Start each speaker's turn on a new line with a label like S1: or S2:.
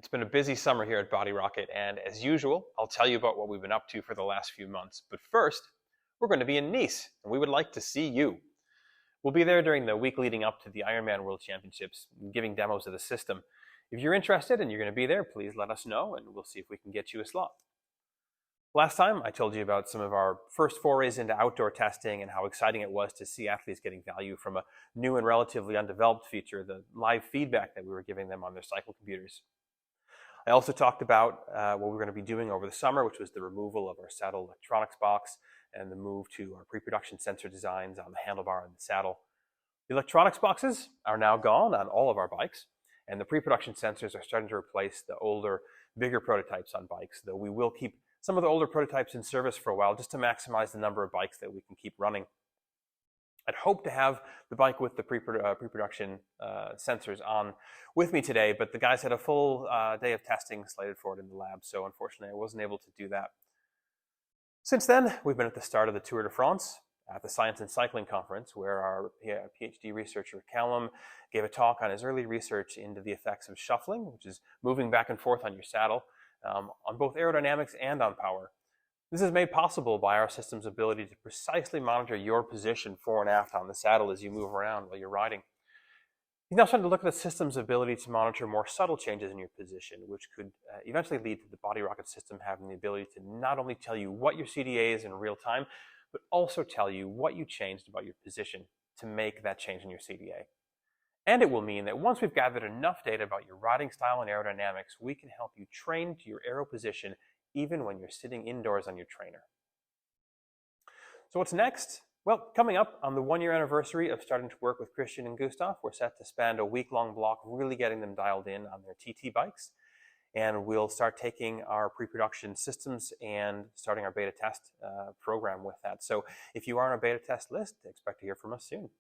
S1: It's been a busy summer here at Body Rocket, and as usual, I'll tell you about what we've been up to for the last few months. But first, we're going to be in Nice, and we would like to see you. We'll be there during the week leading up to the Ironman World Championships, giving demos of the system. If you're interested and you're going to be there, please let us know, and we'll see if we can get you a slot. Last time, I told you about some of our first forays into outdoor testing and how exciting it was to see athletes getting value from a new and relatively undeveloped feature, the live feedback that we were giving them on their cycle computers. I also talked about what we're going to be doing over the summer, which was the removal of our saddle electronics box and the move to our pre-production sensor designs on the handlebar and the saddle. The electronics boxes are now gone on all of our bikes, and the pre-production sensors are starting to replace the older, bigger prototypes on bikes, though we will keep some of the older prototypes in service for a while just to maximize the number of bikes that we can keep running. I'd hoped to have the bike with the pre-production sensors on with me today, but the guys had a full day of testing slated for it in the lab, so unfortunately I wasn't able to do that. Since then, we've been at the start of the Tour de France at the Science and Cycling Conference, where our PhD researcher Callum gave a talk on his early research into the effects of shuffling, which is moving back and forth on your saddle, on both aerodynamics and on power. This is made possible by our system's ability to precisely monitor your position fore and aft on the saddle as you move around while you're riding. He's now starting to look at the system's ability to monitor more subtle changes in your position, which could eventually lead to the Body Rocket system having the ability to not only tell you what your CDA is in real time, but also tell you what you changed about your position to make that change in your CDA. And it will mean that once we've gathered enough data about your riding style and aerodynamics, we can help you train to your aero position even when you're sitting indoors on your trainer. So what's next? Well, coming up on the 1-year anniversary of starting to work with Kristian and Gustav, we're set to spend a week-long block really getting them dialed in on their TT bikes. And we'll start taking our pre-production systems and starting our beta test program with that. So if you are on a beta test list, expect to hear from us soon.